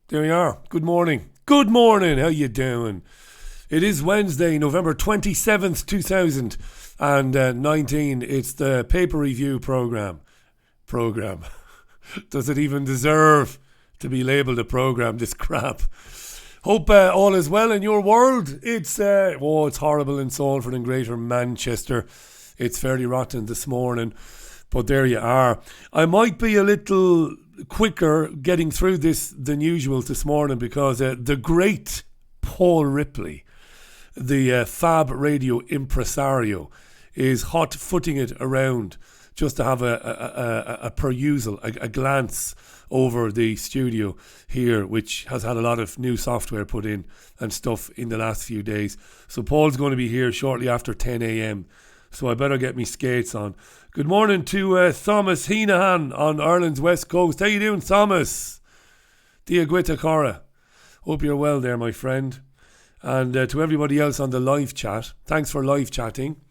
There we are. Good morning. Good morning. How you doing? It is Wednesday, November 27th, 2019. It's the paper review programme. Does it even deserve to be labelled a programme, this crap? Hope all is well in your world. It's horrible in Salford and Greater Manchester. It's fairly rotten this morning, but there you are. I might be a little quicker getting through this than usual this morning because the great Paul Ripley, the Fab Radio impresario, is hot-footing it around just to have a perusal, a glance over the studio here, which has had a lot of new software put in and stuff in the last few days. So Paul's going to be here shortly after 10 a.m, so I better get me skates on. Good morning to Thomas Heenahan on Ireland's West Coast. How you doing, Thomas? Diaguita Cora. Hope you're well there, my friend. And to everybody else on the live chat, thanks for live chatting.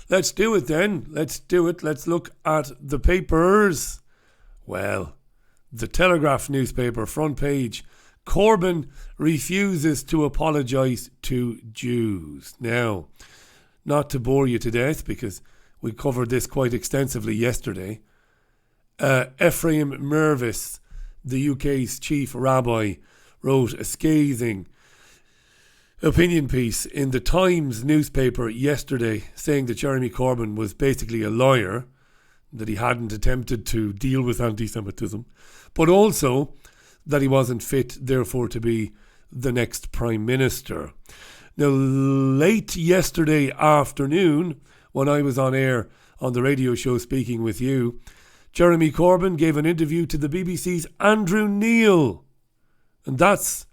Let's do it then. Let's do it. Let's look at the papers. Well, the Telegraph newspaper, front page. Corbyn refuses to apologise to Jews. Now, not to bore you to death, because we covered this quite extensively yesterday. Ephraim Mervis, the UK's chief rabbi, wrote a scathing opinion piece in the Times newspaper yesterday saying that Jeremy Corbyn was basically a liar, that he hadn't attempted to deal with anti-Semitism, but also that he wasn't fit, therefore, to be the next Prime Minister. Now, late yesterday afternoon, when I was on air on the radio show speaking with you, Jeremy Corbyn gave an interview to the BBC's Andrew Neil. And that's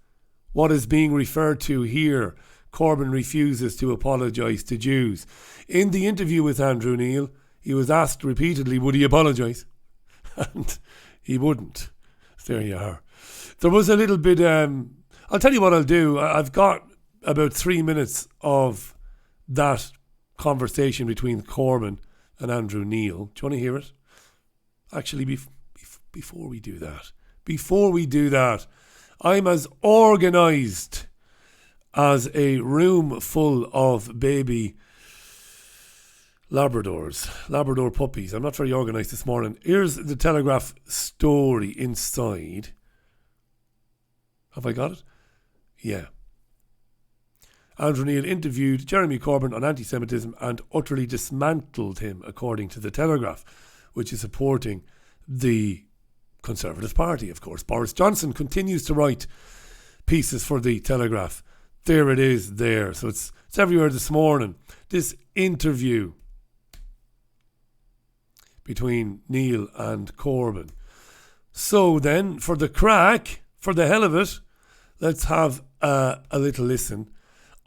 what is being referred to here. Corbyn refuses to apologise to Jews. In the interview with Andrew Neil, he was asked repeatedly, would he apologise? And he wouldn't. There you are. There was a little bit... I'll tell you what I'll do. I've got about 3 minutes of that conversation between Corbyn and Andrew Neil. Do you want to hear it? Actually, before we do that, I'm as organised as a room full of baby Labrador puppies. I'm not very organised this morning. Here's the Telegraph story inside. Have I got it? Yeah. Andrew Neil interviewed Jeremy Corbyn on anti-Semitism and utterly dismantled him, according to the Telegraph, which is supporting the Conservative Party, of course. Boris Johnson continues to write pieces for the Telegraph. There it is there. So it's everywhere this morning. This interview between Neil and Corbyn. So then, for the crack, for the hell of it, let's have a little listen.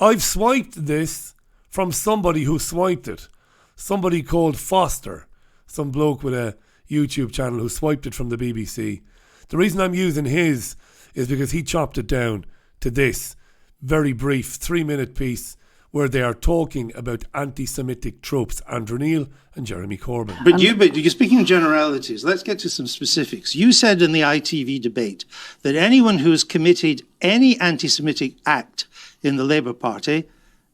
I've swiped this from somebody who swiped it. Somebody called Foster. Some bloke with a YouTube channel who swiped it from the BBC. The reason I'm using his is because he chopped it down to this very brief 3-minute piece where they are talking about anti-Semitic tropes, Andrew Neil and Jeremy Corbyn. But you're speaking in generalities. Let's get to some specifics. You said in the ITV debate that anyone who has committed any anti-Semitic act in the Labour Party,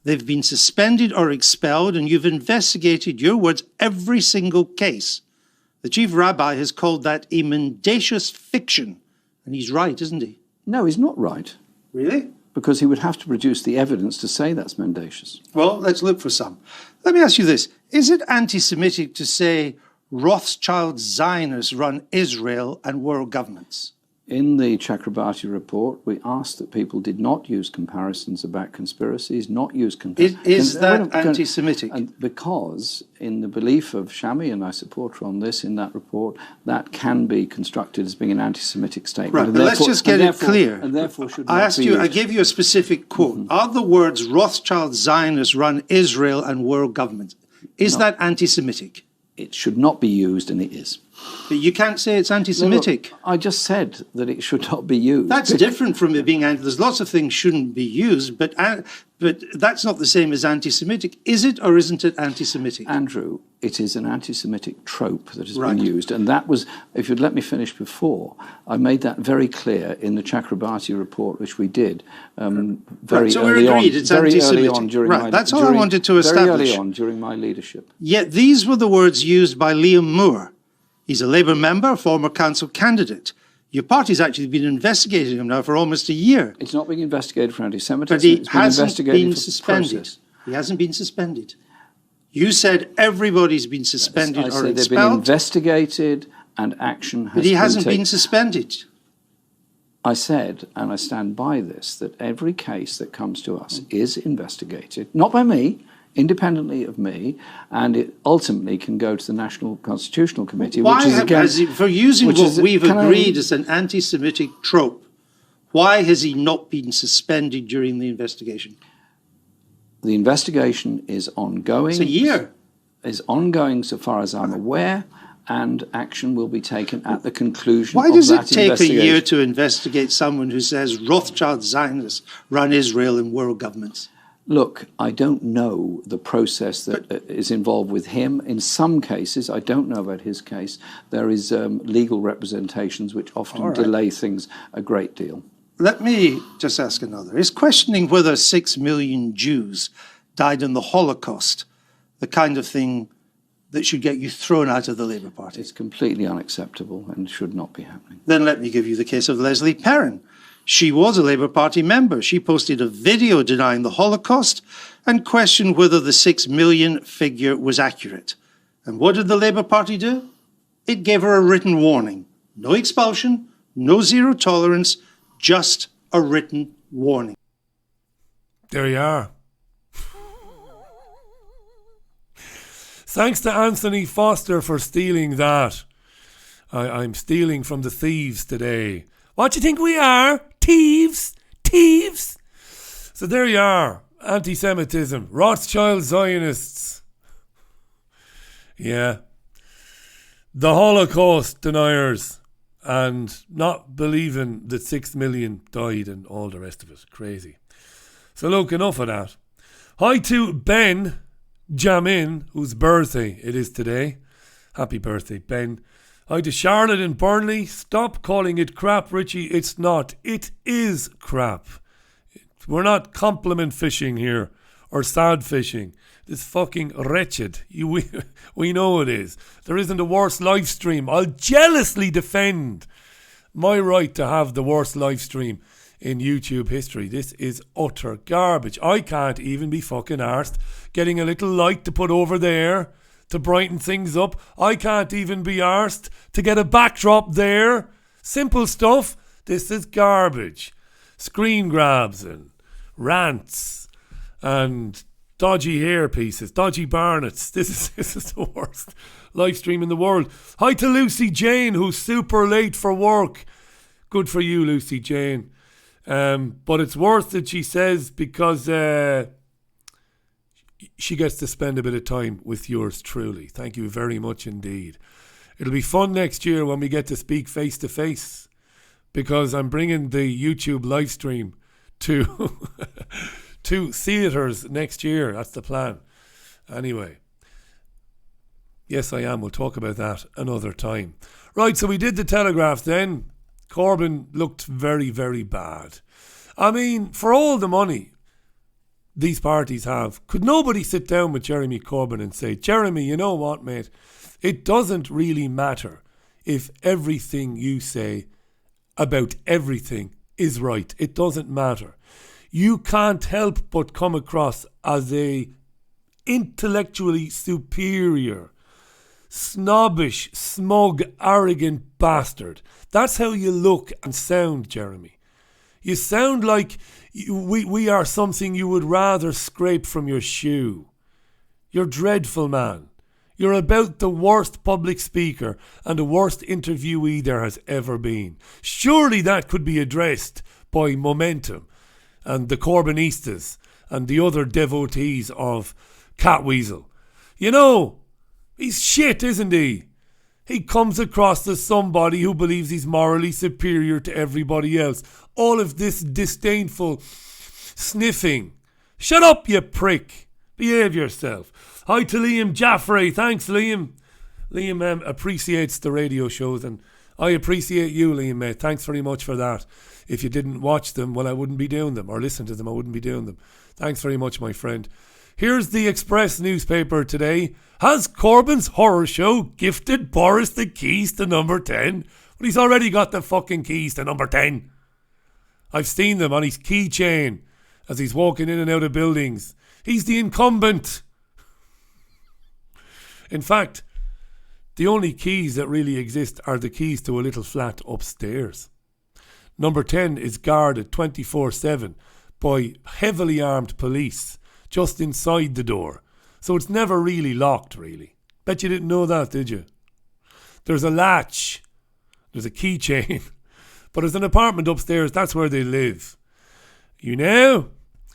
they've been suspended or expelled, and you've investigated, your words, every single case. The chief rabbi has called that a mendacious fiction. And he's right, isn't he? No, he's not right. Really? Because he would have to produce the evidence to say that's mendacious. Well, let's look for some. Let me ask you this. Is it anti-Semitic to say Rothschild Zionists run Israel and world governments? In the Chakrabarti report, we asked that people did not use comparisons about conspiracies, not use comparisons. Is that anti-Semitic? And because, in the belief of Shami, and I support her on this in that report, that can be constructed as being an anti-Semitic statement. Right, but let's just get it clear. And therefore should I not asked be you, used. I gave you a specific quote. Mm-hmm. Are the words Rothschild Zionists run Israel and world government? Is that anti-Semitic? It should not be used, and it is. But you can't say it's anti-Semitic. No, I just said that it should not be used. That's different from it being there's lots of things shouldn't be used, but that's not the same as anti-Semitic. Is it or isn't it anti-Semitic? Andrew, it is an anti-Semitic trope that has been used. And that was, if you'd let me finish before, I made that very clear in the Chakrabarti report, which we did very early on during my That's all I wanted to establish. Very early on during my leadership. Yet these were the words used by Liam Moore. He's a Labour member, former council candidate. Your party's actually been investigating him now for almost a year. It's not being investigated for anti-Semitism. But he hasn't been suspended. He hasn't been suspended. You said everybody's been suspended or expelled. They've been investigated and action has been taken. But he hasn't been suspended. I said, and I stand by this, that every case that comes to us is investigated, not by me, independently of me, and it ultimately can go to the National Constitutional Committee, Why which is again... for using what we've agreed as an anti-Semitic trope, why has he not been suspended during the investigation? The investigation is ongoing. It's a year. Is ongoing so far as I'm aware, and action will be taken at the conclusion Why of does that it take a year to investigate someone who says Rothschild Zionists run Israel and world governments? Look, I don't know the process that is involved with him. In some cases, I don't know about his case, there is legal representations which often delay things a great deal. Let me just ask another. Is questioning whether 6 million Jews died in the Holocaust the kind of thing that should get you thrown out of the Labour Party? It's completely unacceptable and should not be happening. Then let me give you the case of Leslie Perrin. She was a Labour Party member. She posted a video denying the Holocaust and questioned whether the 6 million figure was accurate. And what did the Labour Party do? It gave her a written warning. No expulsion, no zero tolerance, just a written warning. There you are. Thanks to Anthony Foster for stealing that. I'm stealing from the thieves today. What do you think we are? Thieves? Thieves? So there you are. Anti-Semitism. Rothschild Zionists. Yeah. The Holocaust deniers. And not believing that 6 million died and all the rest of it. Crazy. So look, enough of that. Hi to Ben Jamin, whose birthday it is today. Happy birthday, Ben. Hi to Charlotte in Burnley. Stop calling it crap, Richie. It's not. It is crap. We're not compliment fishing here or sad fishing. It's fucking wretched. We know it is. There isn't a worse live stream. I'll jealously defend my right to have the worst live stream in YouTube history. This is utter garbage. I can't even be fucking arsed getting a little light to put over there to brighten things up. I can't even be arsed to get a backdrop there. Simple stuff. This is garbage. Screen grabs and rants and dodgy hair pieces, dodgy Barnetts. This is the worst live stream in the world. Hi to Lucy Jane, who's super late for work. Good for you, Lucy Jane. But it's worth it, she says, because she gets to spend a bit of time with yours truly. Thank you very much indeed. It'll be fun next year when we get to speak face to face, because I'm bringing the YouTube live stream to to theatres next year. That's the plan. Anyway, yes, I am. We'll talk about that another time. Right, so we did the Telegraph then. Corbyn looked very, very bad. I mean, for all the money these parties have, could nobody sit down with Jeremy Corbyn and say, Jeremy, you know what, mate? It doesn't really matter if everything you say about everything is right. It doesn't matter. You can't help but come across as a intellectually superior, snobbish, smug, arrogant bastard. That's how you look and sound, Jeremy. You sound like we are something you would rather scrape from your shoe. You're dreadful, man. You're about the worst public speaker and the worst interviewee there has ever been. Surely that could be addressed by Momentum and the Corbynistas and the other devotees of Catweasel. You know, he's shit, isn't he? He comes across as somebody who believes he's morally superior to everybody else. All of this disdainful sniffing. Shut up, you prick. Behave yourself. Hi to Liam Jaffrey. Thanks, Liam. Liam appreciates the radio shows, and I appreciate you, Liam, mate. Thanks very much for that. If you didn't watch them, well, I wouldn't be doing them, or listen to them, I wouldn't be doing them. Thanks very much, my friend. Here's the Express newspaper today. Has Corbyn's horror show gifted Boris the keys to number 10? Well, he's already got the fucking keys to number 10. I've seen them on his keychain as he's walking in and out of buildings. He's the incumbent. In fact, the only keys that really exist are the keys to a little flat upstairs. Number 10 is guarded 24/7 by heavily armed police just inside the door. So it's never really locked, really. Bet you didn't know that, did you? There's a latch. There's a keychain. But there's an apartment upstairs. That's where they live. You know?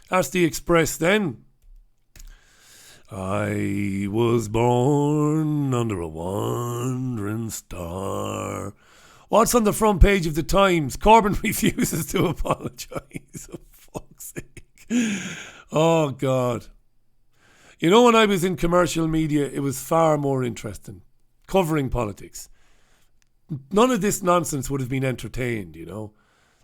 That's the Express then. I was born under a wandering star. What's on the front page of the Times? Corbyn refuses to apologise. For fuck's sake. Oh, God. You know, when I was in commercial media, it was far more interesting. Covering politics. None of this nonsense would have been entertained, you know.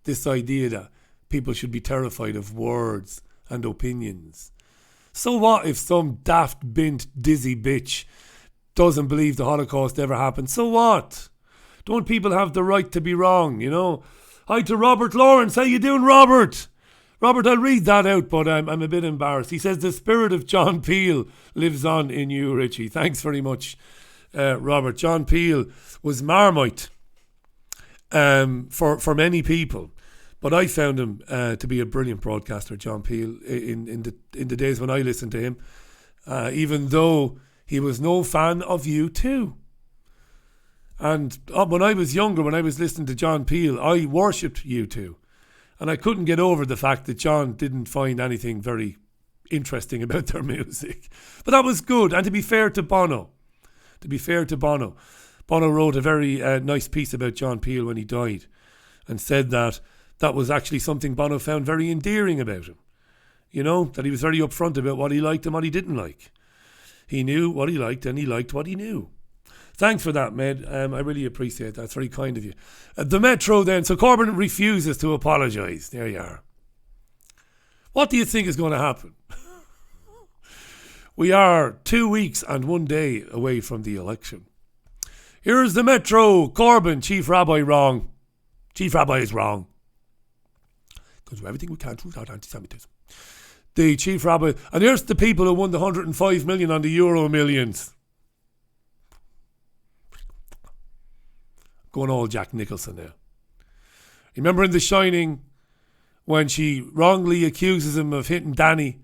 This idea that people should be terrified of words and opinions. So what if some daft, bint, dizzy bitch doesn't believe the Holocaust ever happened? So what? Don't people have the right to be wrong, you know? Hi to Robert Lawrence. How you doing, Robert? Robert, I'll read that out, but I'm a bit embarrassed. He says, the spirit of John Peel lives on in you, Richie. Thanks very much, Robert. John Peel was Marmite for many people. But I found him to be a brilliant broadcaster, John Peel, in the days when I listened to him, even though he was no fan of U2. And when I was younger, when I was listening to John Peel, I worshipped U2. And I couldn't get over the fact that John didn't find anything very interesting about their music. But that was good. And to be fair to Bono, Bono wrote a very nice piece about John Peel when he died and said that was actually something Bono found very endearing about him. You know, that he was very upfront about what he liked and what he didn't like. He knew what he liked and he liked what he knew. Thanks for that, mate. I really appreciate that. It's very kind of you. The Metro then. So Corbyn refuses to apologise. There you are. What do you think is going to happen? We are 2 weeks and 1 day away from the election. Here's the Metro. Corbyn, Chief Rabbi, wrong. Chief Rabbi is wrong. Because do everything we can to root out anti-Semitism. The Chief Rabbi. And here's the people who won the 105 million on the Euro Millions. Going all Jack Nicholson now. Remember in The Shining when she wrongly accuses him of hitting Danny?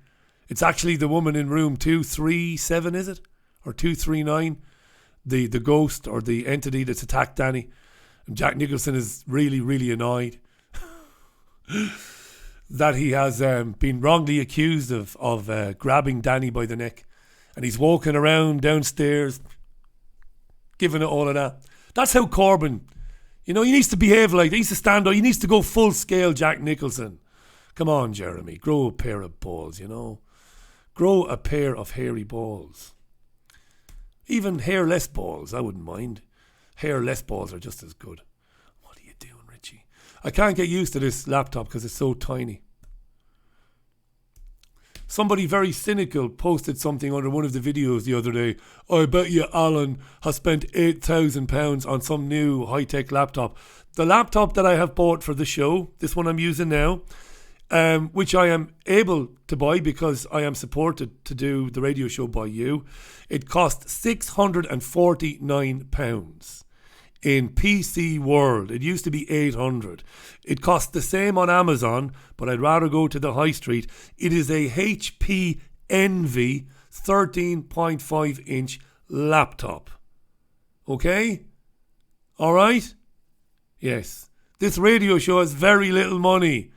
It's actually the woman in room 237, is it? Or 239? The ghost or the entity that's attacked Danny. And Jack Nicholson is really, really annoyed that he has been wrongly accused of grabbing Danny by the neck. And he's walking around downstairs giving it all of that. That's how Corbyn, you know, he needs to behave like, he needs to stand up, he needs to go full scale Jack Nicholson. Come on, Jeremy, grow a pair of balls, you know. Grow a pair of hairy balls. Even hairless balls, I wouldn't mind. Hairless balls are just as good. What are you doing, Richie? I can't get used to this laptop because it's so tiny. Somebody very cynical posted something under one of the videos the other day. I bet you Alan has spent £8,000 on some new high-tech laptop. The laptop that I have bought for the show, this one I'm using now, which I am able to buy because I am supported to do the radio show by you, it cost £649. In PC World, it used to be 800. It costs the same on Amazon, but I'd rather go to the high street. It is a HP Envy 13.5 inch laptop. Okay? Alright? Yes. This radio show has very little money.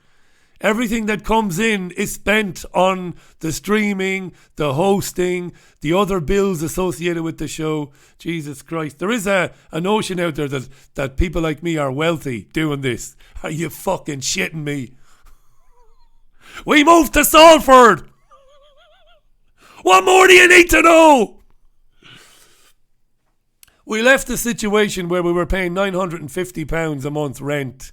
Everything that comes in is spent on the streaming, the hosting, the other bills associated with the show. Jesus Christ. There is a notion out there that people like me are wealthy doing this. Are you fucking shitting me? We moved to Salford. What more do you need to know? We left the situation where we were paying £950 a month rent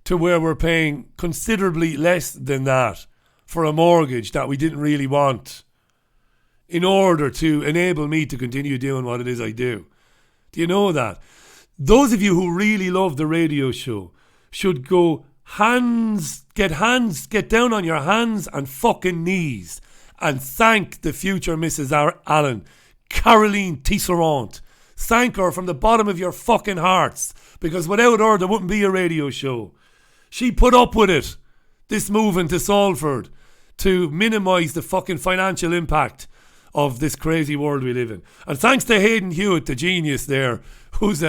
to where we're paying considerably less than that for a mortgage that we didn't really want in order to enable me to continue doing what it is I do. Do you know that? Those of you who really love the radio show should get down on your hands and fucking knees and thank the future Mrs. Allen, Caroline Tisserand. Thank her from the bottom of your fucking hearts, because without her there wouldn't be a radio show. She put up with it, this moving to Salford, to minimise the fucking financial impact of this crazy world we live in. And thanks to Hayden Hewitt, the genius there, who's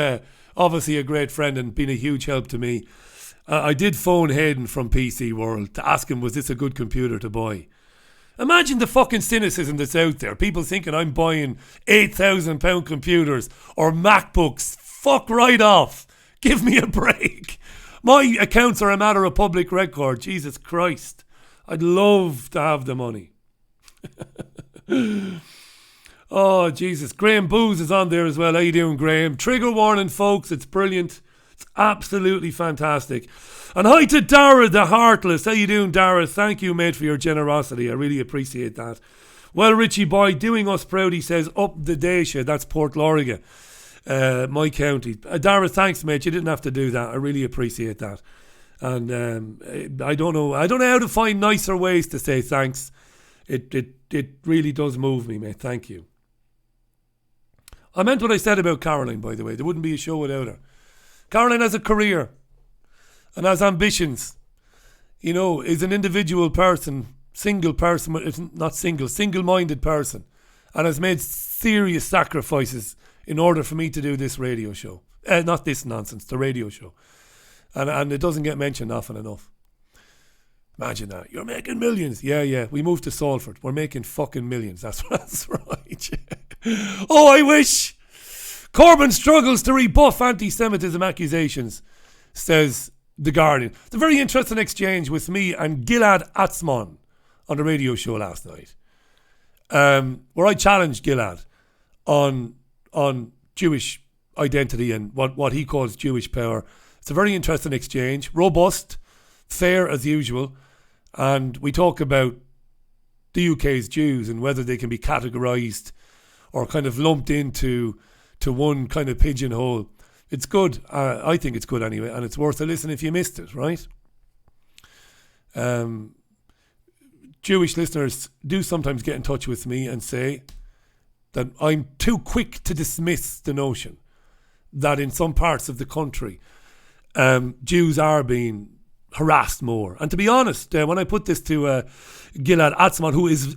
obviously a great friend and been a huge help to me. I did phone Hayden from PC World to ask him, was this a good computer to buy? Imagine the fucking cynicism that's out there. People thinking I'm buying £8,000 computers or MacBooks. Fuck right off. Give me a break. My accounts are a matter of public record. Jesus Christ. I'd love to have the money. Oh, Jesus. Graham Booze is on there as well. How you doing, Graham? Trigger warning, folks. It's brilliant. It's absolutely fantastic. And hi to Dara the Heartless. How you doing, Dara? Thank you, mate, for your generosity. I really appreciate that. Well, Richie boy, doing us proud, he says, up the Dacia. That's Port Loriga. My county. Dara, thanks, mate. You didn't have to do that. I really appreciate that. And I don't know how to find nicer ways to say thanks. It really does move me, mate. Thank you. I meant what I said about Caroline, by the way. There wouldn't be a show without her. Caroline has a career and has ambitions. You know, is an individual person, single-minded person, and has made serious sacrifices in order for me to do this radio show. Not this nonsense, the radio show. And it doesn't get mentioned often enough. Imagine that. You're making millions. Yeah. We moved to Salford. We're making fucking millions. That's right. Oh, I wish. Corbyn struggles to rebuff anti-Semitism accusations, says The Guardian. It's a very interesting exchange with me and Gilad Atzmon on the radio show last night, where I challenged Gilad on Jewish identity and what he calls Jewish power. It's a very interesting exchange, robust, fair as usual, and we talk about the UK's Jews and whether they can be categorised or kind of lumped into one kind of pigeonhole. It's good. I think it's good anyway, and it's worth a listen if you missed it, right? Jewish listeners do sometimes get in touch with me and say that I'm too quick to dismiss the notion that in some parts of the country Jews are being harassed more. And to be honest, when I put this to Gilad Atzmon, who is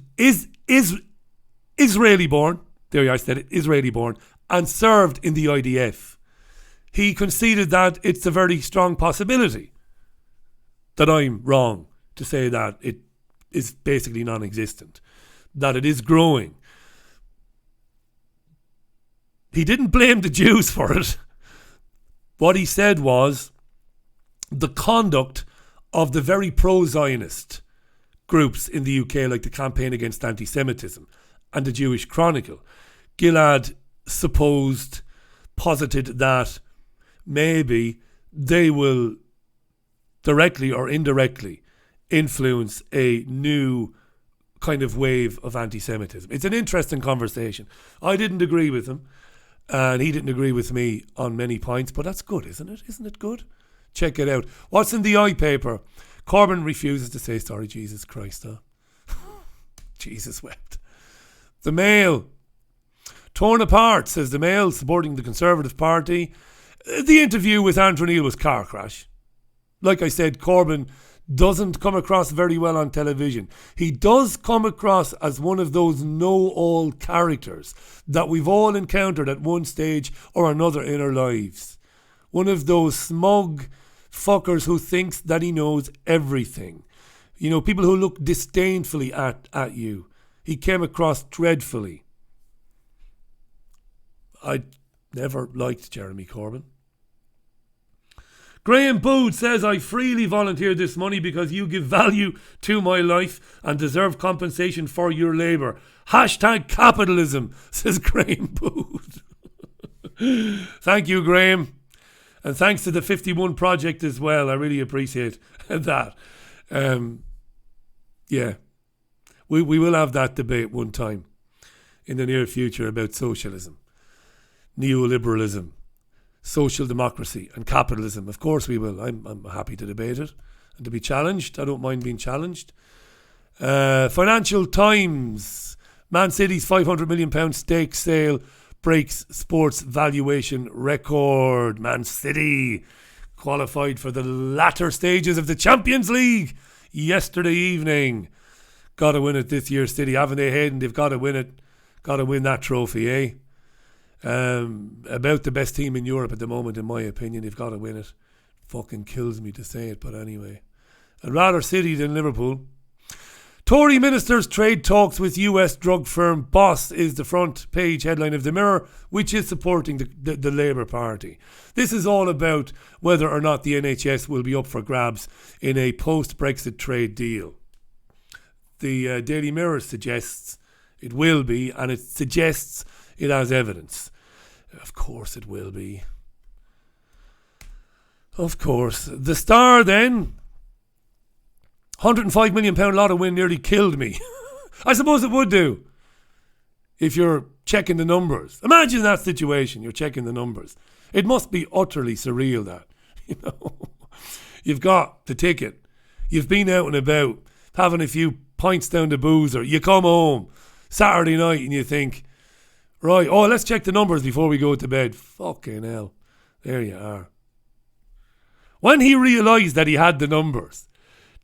Israeli born, there I said it, Israeli born, and served in the IDF, he conceded that it's a very strong possibility that I'm wrong to say that it is basically non-existent, that it is growing. He didn't blame the Jews for it. What he said was the conduct of the very pro-Zionist groups in the UK, like the Campaign Against Anti-Semitism and the Jewish Chronicle. Gilad posited that maybe they will directly or indirectly influence a new kind of wave of anti-Semitism. It's an interesting conversation. I didn't agree with him, and he didn't agree with me on many points, but that's good, isn't it? Isn't it good? Check it out. What's in the iPaper? Corbyn refuses to say sorry. Jesus Christ, huh? Jesus wept. The Mail. Torn apart, says the Mail, supporting the Conservative Party. The interview with Andrew Neil was car crash. Like I said, Corbyn doesn't come across very well on television. He does come across as one of those know-all characters that we've all encountered at one stage or another in our lives. One of those smug fuckers who thinks that he knows everything. You know, people who look disdainfully at you. He came across dreadfully. I never liked Jeremy Corbyn. Graham Booth says, I freely volunteer this money because you give value to my life and deserve compensation for your labour. Hashtag capitalism, says Graham Booth. Thank you, Graham. And thanks to the 51 Project as well. I really appreciate that. Yeah. We will have that debate one time in the near future about socialism, neoliberalism, social democracy and capitalism. Of course we will. I'm happy to debate it and to be challenged. I don't mind being challenged. Financial Times. Man City's £500 million stake sale breaks sports valuation record. Man City qualified for the latter stages of the Champions League yesterday evening. Got to win it this year, City. Haven't they, Hayden? They've got to win it. Got to win that trophy, eh? About the best team in Europe at the moment, in my opinion. They've got to win it. Fucking kills me to say it, but anyway. I'd rather City than Liverpool. Tory ministers trade talks with US drug firm Boss is the front page headline of the Mirror, which is supporting the Labour Party. This is all about whether or not the NHS will be up for grabs in a post-Brexit trade deal. The Daily Mirror suggests it will be, and it suggests it has evidence. Of course it will be. Of course. The Star then. £105 million lotto win nearly killed me. I suppose it would do. If you're checking the numbers. Imagine that situation. You're checking the numbers. It must be utterly surreal that. You know. You've got the ticket. You've been out and about having a few pints down the boozer. You come home Saturday night and you think, right, let's check the numbers before we go to bed. Fucking hell. There you are. When he realised that he had the numbers,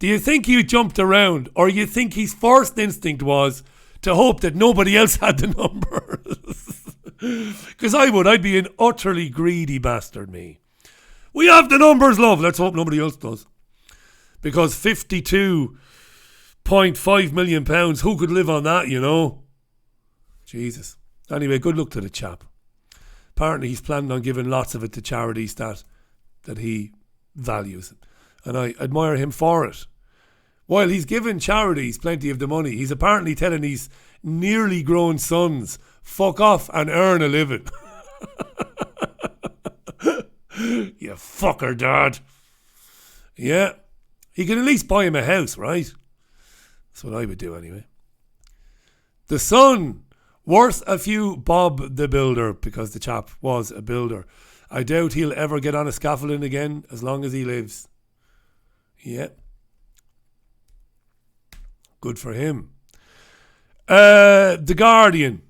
do you think he jumped around, or you think his first instinct was to hope that nobody else had the numbers? Because I'd be an utterly greedy bastard, me. We have the numbers, love. Let's hope nobody else does. Because £52.5 million, who could live on that, you know? Jesus. Anyway, good luck to the chap. Apparently he's planning on giving lots of it to charities that he values. And I admire him for it. While he's giving charities plenty of the money, he's apparently telling his nearly grown sons, fuck off and earn a living. You fucker, Dad. Yeah. He can at least buy him a house, right? That's what I would do anyway. The Sun. Worth a few Bob the Builder, because the chap was a builder. I doubt he'll ever get on a scaffolding again as long as he lives. Yeah. Good for him. The Guardian.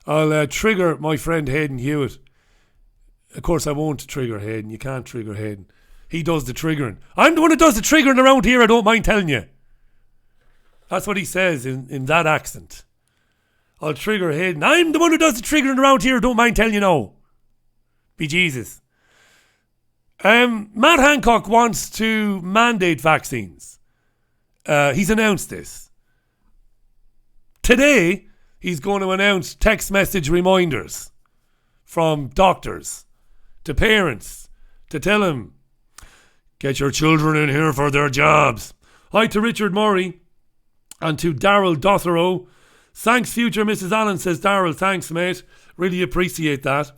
I'll trigger my friend Hayden Hewitt. Of course I won't trigger Hayden. You can't trigger Hayden. He does the triggering. I'm the one who does the triggering around here, I don't mind telling you. That's what he says in that accent. I'll trigger Hayden. I'm the one who does the triggering around here, don't mind telling you no. Be Jesus. Matt Hancock wants to mandate vaccines. He's announced this. Today, he's going to announce text message reminders from doctors to parents to tell them, get your children in here for their jobs. Hi to Richard Murray and to Daryl Dothero. Thanks, future Mrs. Allen, says Daryl. Thanks, mate. Really appreciate that.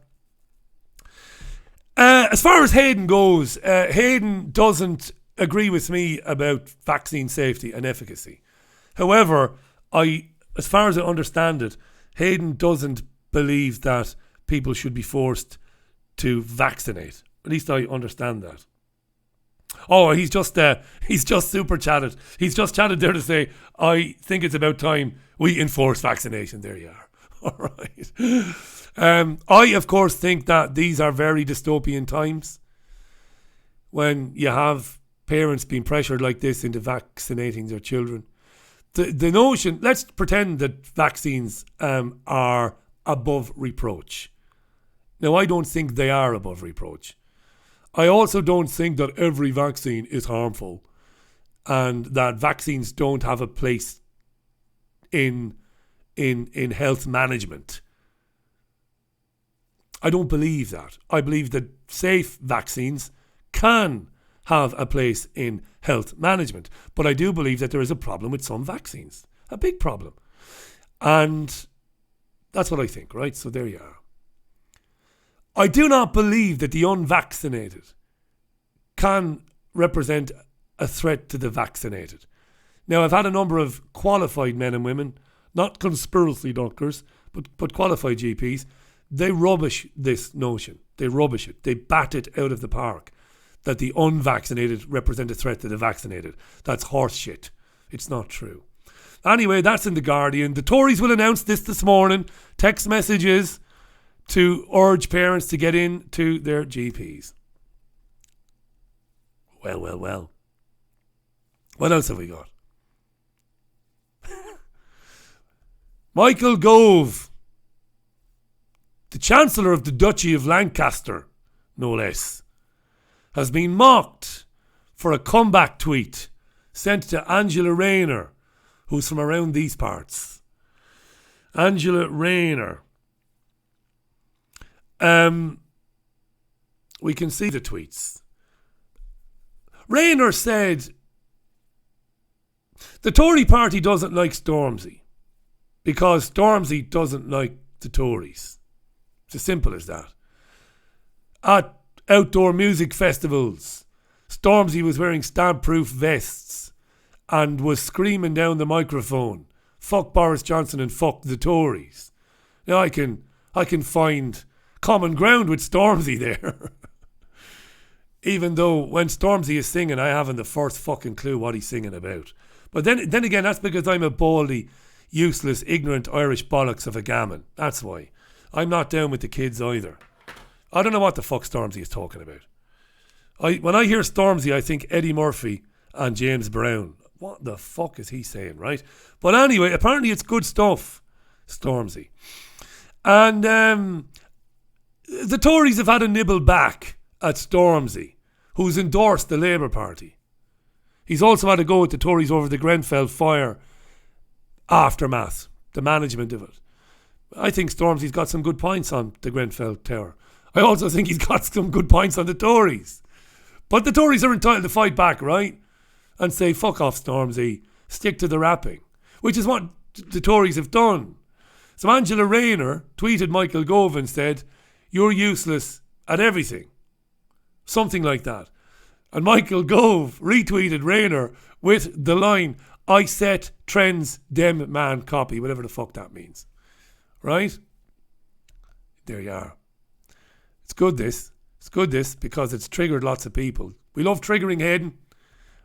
As far as Hayden goes, Hayden doesn't agree with me about vaccine safety and efficacy. However, as far as I understand it, Hayden doesn't believe that people should be forced to vaccinate. At least I understand that. Oh, he's just super chatted. He's just chatted there to say, I think it's about time we enforce vaccination. There you are. All right. I, of course, think that these are very dystopian times when you have parents being pressured like this into vaccinating their children. The notion, let's pretend that vaccines are above reproach. Now, I don't think they are above reproach. I also don't think that every vaccine is harmful. and that vaccines don't have a place in health management. I don't believe that. I believe that safe vaccines can have a place in health management. But I do believe that there is a problem with some vaccines. A big problem. And that's what I think, right? So there you are. I do not believe that the unvaccinated can represent a threat to the vaccinated. Now, I've had a number of qualified men and women, not conspiracy doctors, but qualified GPs. They rubbish this notion. They rubbish it. They bat it out of the park that the unvaccinated represent a threat to the vaccinated. That's horse shit. It's not true. Anyway, that's in The Guardian. The Tories will announce this morning. Text messages to urge parents to get in to their GPs. Well. What else have we got? Michael Gove, the Chancellor of the Duchy of Lancaster, no less, has been mocked for a comeback tweet sent to Angela Rayner, who's from around these parts. Angela Rayner. We can see the tweets. Rayner said, the Tory party doesn't like Stormzy because Stormzy doesn't like the Tories. It's as simple as that. At outdoor music festivals, Stormzy was wearing stab-proof vests and was screaming down the microphone, fuck Boris Johnson and fuck the Tories. Now I can find common ground with Stormzy there. Even though when Stormzy is singing, I haven't the first fucking clue what he's singing about. But then again, that's because I'm a baldy, useless, ignorant Irish bollocks of a gammon. That's why. I'm not down with the kids either. I don't know what the fuck Stormzy is talking about. When I hear Stormzy, I think Eddie Murphy and James Brown. What the fuck is he saying, right? But anyway, apparently it's good stuff, Stormzy. And the Tories have had a nibble back at Stormzy, who's endorsed the Labour Party. He's also had a go at the Tories over the Grenfell fire aftermath, the management of it. I think Stormzy's got some good points on the Grenfell Tower. I also think he's got some good points on the Tories. But the Tories are entitled to fight back, right? And say, fuck off, Stormzy. Stick to the rapping. Which is what the Tories have done. So Angela Rayner tweeted Michael Gove and said, you're useless at everything. Something like that. And Michael Gove retweeted Rayner with the line, I set trends dem man copy, whatever the fuck that means. Right? There you are. It's good this. It's good this because it's triggered lots of people. We love triggering, Hayden.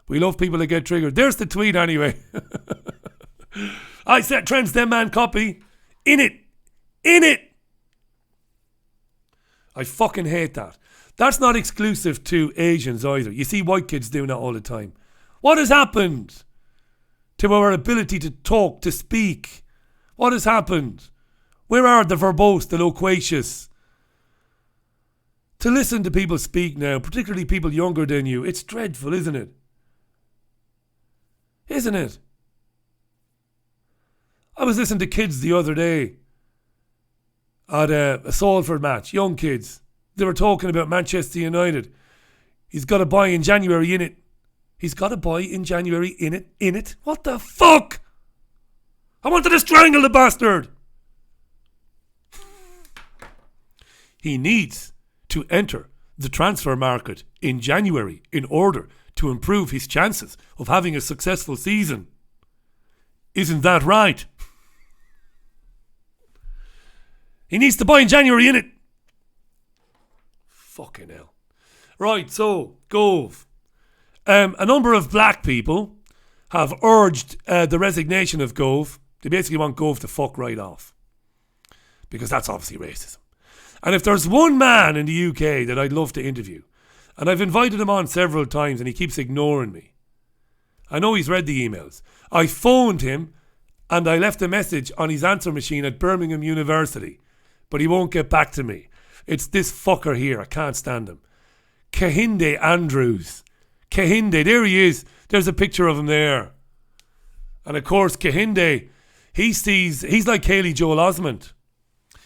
We love people that get triggered. There's the tweet anyway. I set trends dem man copy. In it. I fucking hate that. That's not exclusive to Asians either. You see white kids doing that all the time. What has happened to our ability to talk, to speak? What has happened? Where are the verbose, the loquacious? To listen to people speak now, particularly people younger than you, it's dreadful, isn't it? Isn't it? I was listening to kids the other day at a Salford match, young kids. They were talking about Manchester United. He's got a buy in January in it. He's got a buy in January in it. What the fuck? I wanted to strangle the bastard. He needs to enter the transfer market in January in order to improve his chances of having a successful season. Isn't that right? He needs to buy in January in it. Fucking hell. Right, so, Gove. A number of black people have urged the resignation of Gove. They basically want Gove to fuck right off. Because that's obviously racism. And if there's one man in the UK that I'd love to interview, and I've invited him on several times and he keeps ignoring me. I know he's read the emails. I phoned him and I left a message on his answer machine at Birmingham University, but he won't get back to me. It's this fucker here. I can't stand him. Kehinde Andrews. Kehinde, there he is. There's a picture of him there. And of course, Kehinde, he's like Haley Joel Osment.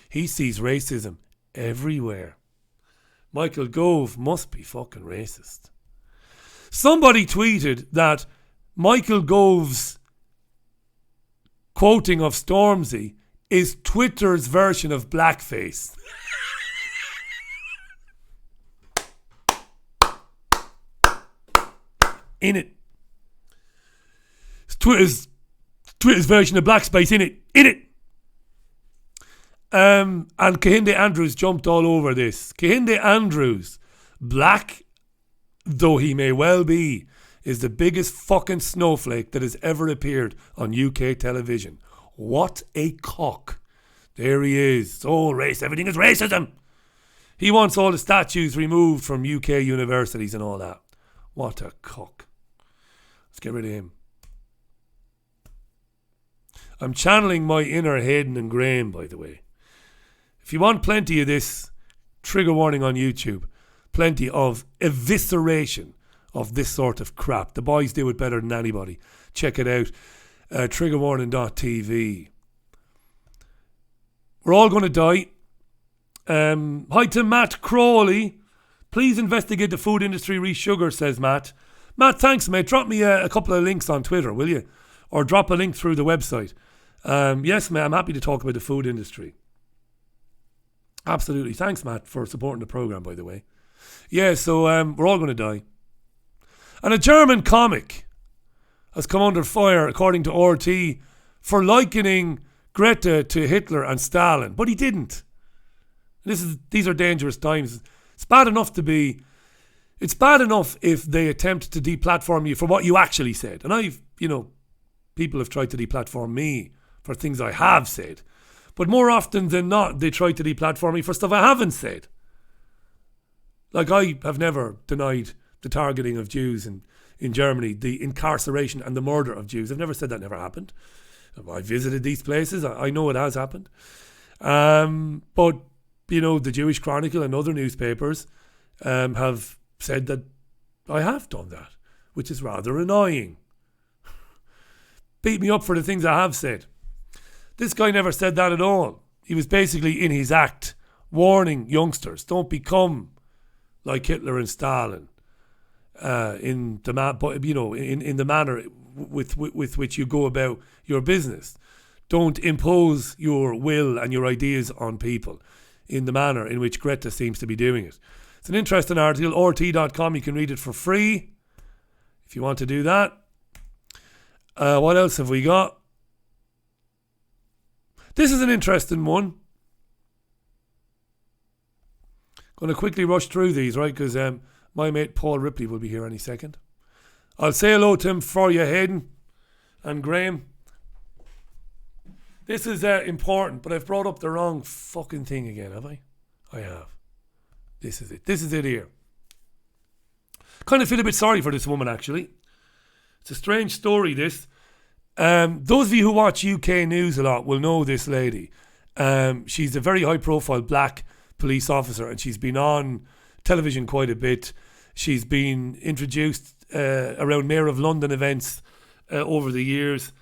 He sees racism everywhere. Michael Gove must be fucking racist. Somebody tweeted that Michael Gove's quoting of Stormzy is Twitter's version of blackface. In it. Twitter's version of blackspace, in it. And Kehinde Andrews jumped all over this. Kehinde Andrews, black though he may well be, is the biggest fucking snowflake that has ever appeared on UK television. What a cock. There he is. Oh, race, everything is racism. He wants all the statues removed from UK universities and all that. What a cock. Let's get rid of him. I'm channeling my inner Hayden and Graham, by the way. If you want plenty of this, trigger warning on YouTube, plenty of evisceration of this sort of crap. The boys do it better than anybody. Check it out. Triggerwarning.tv. We're all going to die. Hi to Matt Crawley. Please investigate the food industry re-sugar, says Matt. Matt, thanks, mate. Drop me a couple of links on Twitter, will you? Or drop a link through the website. Yes, mate, I'm happy to talk about the food industry. Absolutely. Thanks, Matt, for supporting the programme, by the way. Yeah, so we're all going to die. And a German comic has come under fire, according to RT, for likening Greta to Hitler and Stalin. But he didn't. These are dangerous times. It's bad enough if they attempt to deplatform you for what you actually said. And people have tried to deplatform me for things I have said. But more often than not, they try to deplatform me for stuff I haven't said. Like, I have never denied the targeting of Jews in Germany, the incarceration and the murder of Jews. I've never said that never happened. I visited these places. I know it has happened. But, the Jewish Chronicle and other newspapers have said that I have done that, which is rather annoying. Beat me up for the things I have said. This guy never said that at all. He was basically in his act warning youngsters, don't become like Hitler and Stalin in the manner with which you go about your business. Don't impose your will and your ideas on people in the manner in which Greta seems to be doing it. It's an interesting article, rt.com. You can read it for free if you want to do that. What else have we got? This is an interesting one. Going to quickly rush through these, right? Because my mate Paul Ripley will be here any second. I'll say hello to him for you, Hayden and Graham. This is important, but I've brought up the wrong fucking thing again, have I? I have. This is it. This is it here. Kind of feel a bit sorry for this woman, actually. It's a strange story, this. Those of you who watch UK news a lot will know this lady. She's a very high-profile black police officer, and she's been on television quite a bit. She's been introduced around Mayor of London events over the years,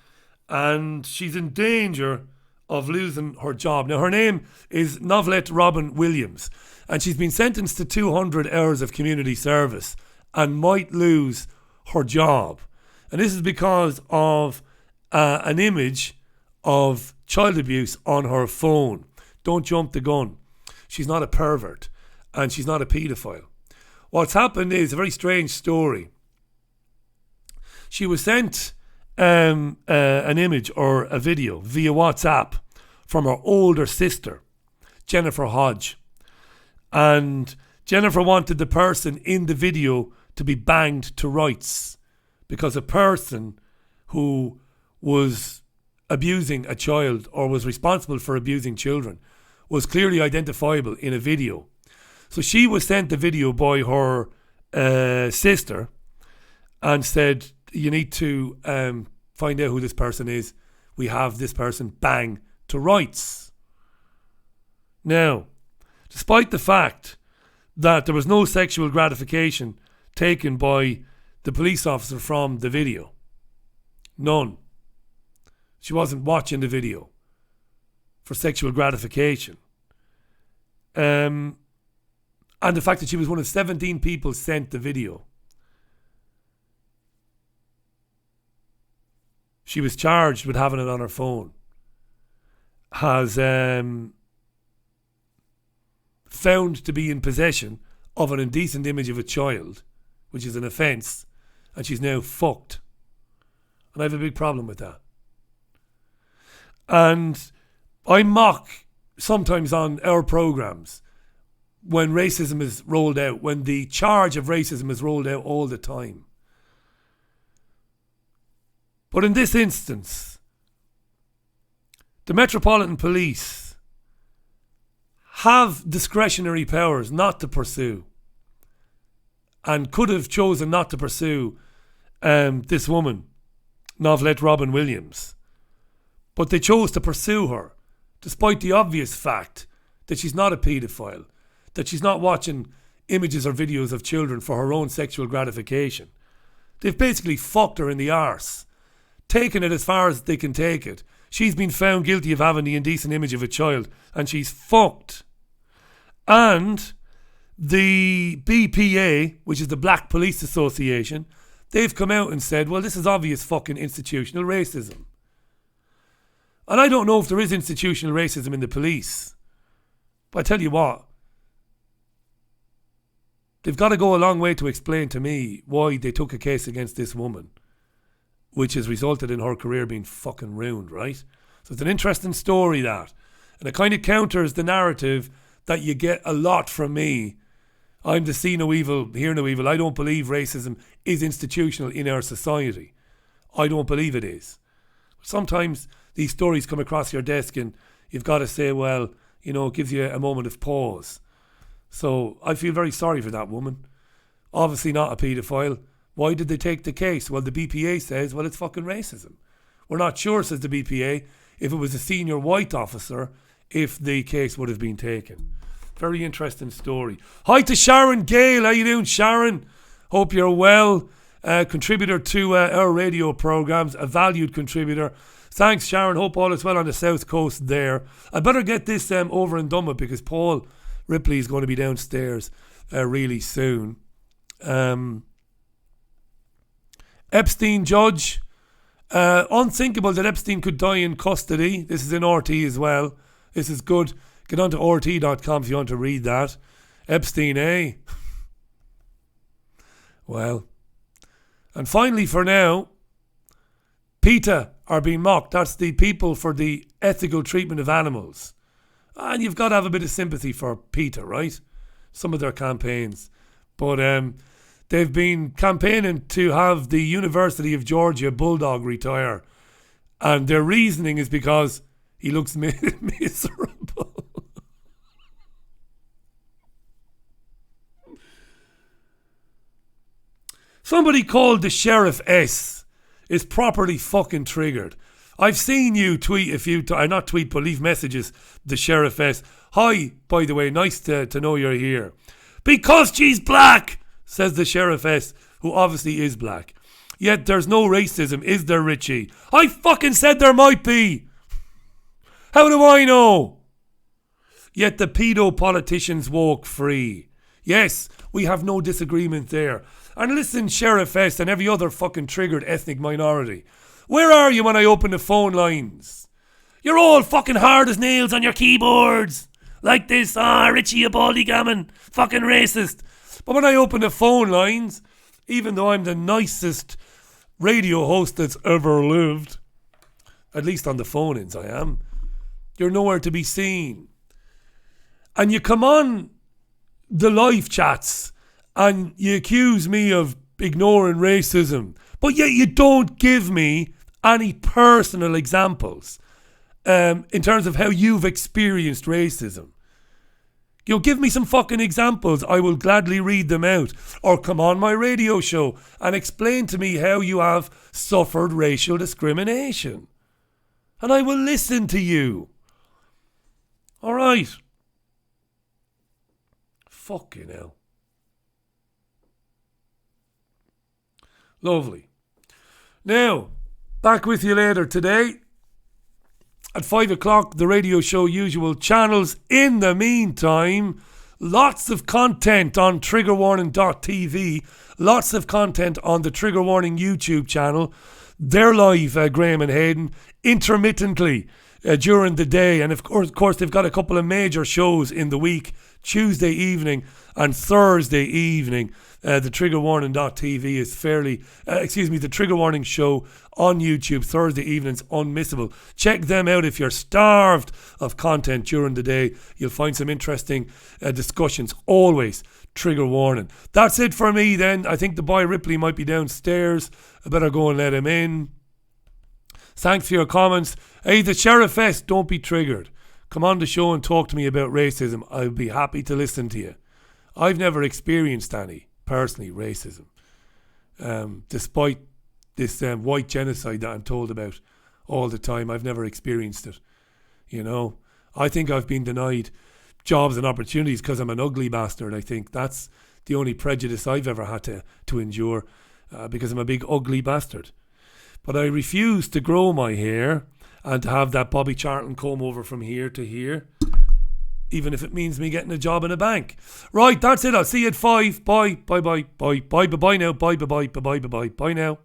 and she's in danger of losing her job. Now, her name is Novelette Robin Williams, and she's been sentenced to 200 hours of community service and might lose her job. And this is because of an image of child abuse on her phone. Don't jump the gun. She's not a pervert and she's not a paedophile. What's happened is a very strange story. She was sent an image or a video via WhatsApp from her older sister, Jennifer Hodge. And Jennifer wanted the person in the video to be banged to rights because a person who was abusing a child or was responsible for abusing children was clearly identifiable in a video. So she was sent the video by her sister and said, you need to find out who this person is. We have this person bang to rights. Now, despite the fact that there was no sexual gratification taken by the police officer from the video. None. She wasn't watching the video for sexual gratification. And the fact that she was one of 17 people sent the video. She was charged with having it on her phone. Has found to be in possession of an indecent image of a child, which is an offence, and she's now fucked. And I have a big problem with that. And I mock sometimes on our programmes when racism is rolled out, when the charge of racism is rolled out all the time. But in this instance, the Metropolitan Police have discretionary powers not to pursue, and could have chosen not to pursue this woman, Novelette Robin Williams. But they chose to pursue her, despite the obvious fact that she's not a paedophile, that she's not watching images or videos of children for her own sexual gratification. They've basically fucked her in the arse, taken it as far as they can take it. She's been found guilty of having the indecent image of a child, and she's fucked. And the BPA, which is the Black Police Association, they've come out and said, well, this is obvious fucking institutional racism. And I don't know if there is institutional racism in the police. But I tell you what, they've got to go a long way to explain to me why they took a case against this woman, which has resulted in her career being fucking ruined, right? So it's an interesting story, that. And it kind of counters the narrative that you get a lot from me. I'm the see no evil, hear no evil. I don't believe racism is institutional in our society. I don't believe it is. Sometimes these stories come across your desk and you've got to say, well, you know, it gives you a moment of pause. So I feel very sorry for that woman. Obviously not a paedophile. Why did they take the case? Well, the BPA says, well, it's fucking racism. We're not sure, says the BPA, if it was a senior white officer, if the case would have been taken. Very interesting story. Hi to Sharon Gale. How you doing, Sharon? Hope you're well. Contributor to our radio programmes, a valued contributor. Thanks, Sharon. Hope all is well on the south coast there. I better get this over and done with, because Paul Ripley is going to be downstairs really soon. Epstein judge. Unthinkable that Epstein could die in custody. This is in RT as well. This is good. Get on to RT.com if you want to read that. Epstein, eh? Well. And finally, for now, PETA are being mocked. That's the People for the Ethical Treatment of Animals. And you've got to have a bit of sympathy for PETA, right? Some of their campaigns. But they've been campaigning to have the University of Georgia Bulldog retire. And their reasoning is because he looks miserable. Somebody called the Sheriff S is properly fucking triggered. I've seen you tweet a few times, not tweet, but leave messages, the Sheriff S. Hi, by the way, nice to know you're here. Because she's black, says the Sheriff S, who obviously is black. Yet there's no racism, is there, Richie? I fucking said there might be. How do I know? Yet the pedo politicians walk free. Yes, we have no disagreement there. And listen, Sheriff S and every other fucking triggered ethnic minority. Where are you when I open the phone lines? You're all fucking hard as nails on your keyboards. Like this, Richie, you baldy gammon. Fucking racist. But when I open the phone lines, even though I'm the nicest radio host that's ever lived, at least on the phone-ins I am, you're nowhere to be seen. And you come on the live chats and you accuse me of ignoring racism, but yet you don't give me any personal examples in terms of how you've experienced racism. You know, give me some fucking examples. I will gladly read them out. Or come on my radio show and explain to me how you have suffered racial discrimination. And I will listen to you. All right. Fucking hell. Lovely. Now, back with you later today. At 5 o'clock, the radio show usual channels. In the meantime, lots of content on triggerwarning.tv. Lots of content on the Trigger Warning YouTube channel. They're live, Graham and Hayden, intermittently during the day. And of course, they've got a couple of major shows in the week, Tuesday evening and Thursday evening. The triggerwarning.tv is the Trigger Warning show on YouTube Thursday evenings, unmissable. Check them out if you're starved of content during the day. You'll find some interesting discussions, always. Trigger Warning. That's it for me then. I think the boy Ripley might be downstairs. I better go and let him in. Thanks for your comments. Hey, the Sheriff S, don't be triggered. Come on the show and talk to me about racism. I'll be happy to listen to you. I've never experienced any, personally, racism. Despite this white genocide that I'm told about all the time, I've never experienced it. You know, I think I've been denied jobs and opportunities because I'm an ugly bastard. I think that's the only prejudice I've ever had to endure, because I'm a big ugly bastard. But I refuse to grow my hair and to have that Bobby Charlton comb over from here to here, even if it means me getting a job in a bank. Right, that's it. I'll see you at 5. Bye, bye, bye, bye, bye, bye, bye now, bye, bye, bye, bye, bye, bye, bye now.